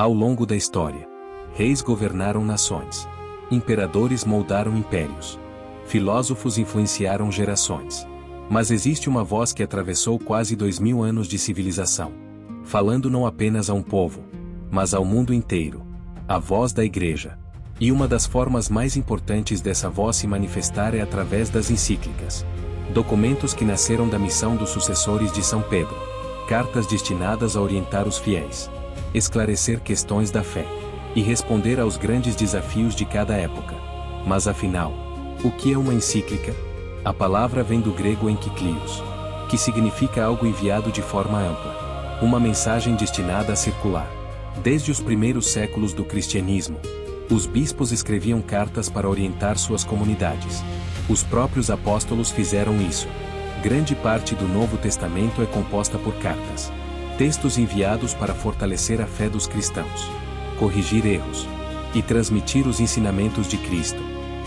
Ao longo da história, reis governaram nações. Imperadores moldaram impérios. Filósofos influenciaram gerações. Mas existe uma voz que atravessou quase 2000 anos de civilização, falando não apenas a um povo, mas ao mundo inteiro. A voz da Igreja. E uma das formas mais importantes dessa voz se manifestar é através das encíclicas. Documentos que nasceram da missão dos sucessores de São Pedro. Cartas destinadas a orientar os fiéis, esclarecer questões da fé e responder aos grandes desafios de cada época. Mas afinal, o que é uma encíclica? A palavra vem do grego enkyklios, que significa algo enviado de forma ampla, uma mensagem destinada a circular. Desde os primeiros séculos do cristianismo, os bispos escreviam cartas para orientar suas comunidades. Os próprios apóstolos fizeram isso. Grande parte do Novo Testamento é composta por cartas. Textos enviados para fortalecer a fé dos cristãos, corrigir erros e transmitir os ensinamentos de Cristo.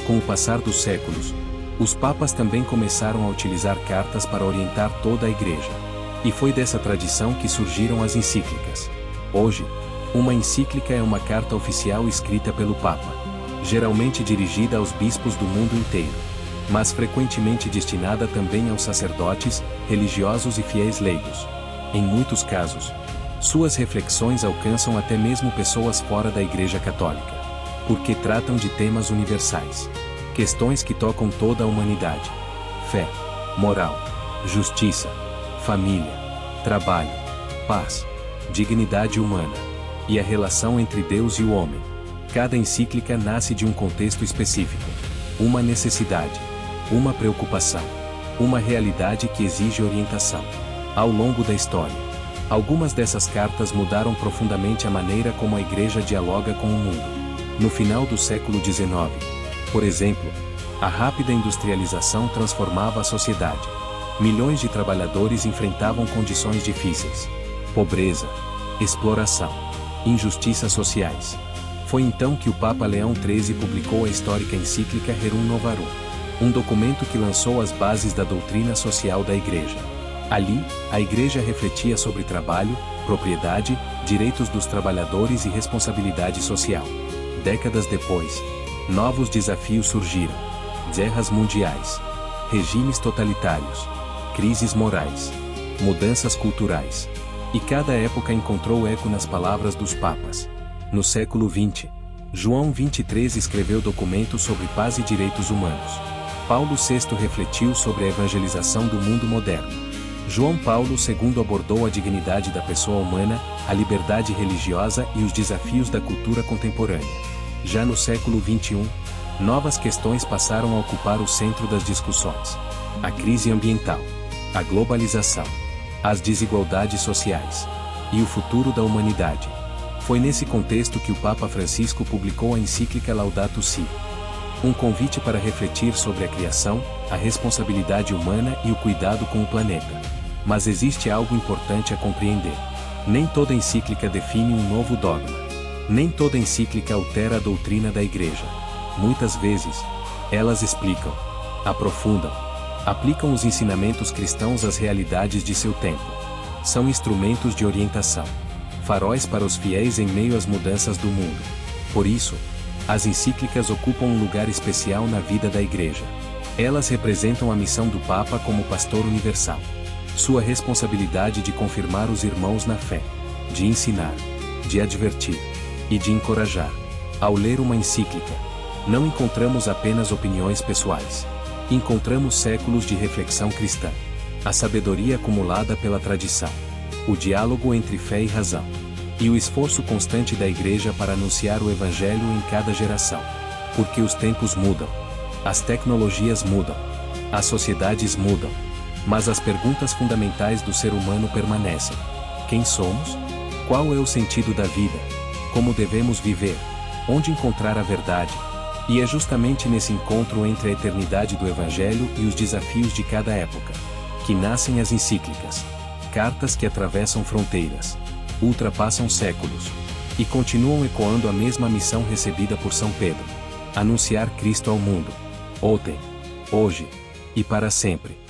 Com o passar dos séculos, os papas também começaram a utilizar cartas para orientar toda a Igreja. E foi dessa tradição que surgiram as encíclicas. Hoje, uma encíclica é uma carta oficial escrita pelo Papa, geralmente dirigida aos bispos do mundo inteiro, mas frequentemente destinada também aos sacerdotes, religiosos e fiéis leigos. Em muitos casos, suas reflexões alcançam até mesmo pessoas fora da Igreja Católica, porque tratam de temas universais, questões que tocam toda a humanidade: fé, moral, justiça, família, trabalho, paz, dignidade humana e a relação entre Deus e o homem. Cada encíclica nasce de um contexto específico, uma necessidade, uma preocupação, uma realidade que exige orientação. Ao longo da história, algumas dessas cartas mudaram profundamente a maneira como a Igreja dialoga com o mundo. No final do século XIX, por exemplo, a rápida industrialização transformava a sociedade. Milhões de trabalhadores enfrentavam condições difíceis: pobreza, exploração, injustiças sociais. Foi então que o Papa Leão XIII publicou a histórica encíclica Rerum Novarum, um documento que lançou as bases da doutrina social da Igreja. Ali, a Igreja refletia sobre trabalho, propriedade, direitos dos trabalhadores e responsabilidade social. Décadas depois, novos desafios surgiram: guerras mundiais, regimes totalitários, crises morais, mudanças culturais. E cada época encontrou eco nas palavras dos papas. No século XX, João XXIII escreveu documentos sobre paz e direitos humanos. Paulo VI refletiu sobre a evangelização do mundo moderno. João Paulo II abordou a dignidade da pessoa humana, a liberdade religiosa e os desafios da cultura contemporânea. Já no século XXI, novas questões passaram a ocupar o centro das discussões: a crise ambiental, a globalização, as desigualdades sociais e o futuro da humanidade. Foi nesse contexto que o Papa Francisco publicou a encíclica Laudato Si, um convite para refletir sobre a criação, a responsabilidade humana e o cuidado com o planeta. Mas existe algo importante a compreender: nem toda encíclica define um novo dogma. Nem toda encíclica altera a doutrina da Igreja. Muitas vezes, elas explicam, aprofundam, aplicam os ensinamentos cristãos às realidades de seu tempo. São instrumentos de orientação, faróis para os fiéis em meio às mudanças do mundo. Por isso, as encíclicas ocupam um lugar especial na vida da Igreja. Elas representam a missão do Papa como pastor universal. Sua responsabilidade de confirmar os irmãos na fé, de ensinar, de advertir e de encorajar. Ao ler uma encíclica, não encontramos apenas opiniões pessoais. Encontramos séculos de reflexão cristã, a sabedoria acumulada pela tradição, o diálogo entre fé e razão, e o esforço constante da Igreja para anunciar o Evangelho em cada geração. Porque os tempos mudam, as tecnologias mudam, as sociedades mudam, mas as perguntas fundamentais do ser humano permanecem: quem somos? Qual é o sentido da vida? Como devemos viver? Onde encontrar a verdade? E é justamente nesse encontro entre a eternidade do Evangelho e os desafios de cada época que nascem as encíclicas, cartas que atravessam fronteiras, ultrapassam séculos e continuam ecoando a mesma missão recebida por São Pedro: anunciar Cristo ao mundo, ontem, hoje e para sempre.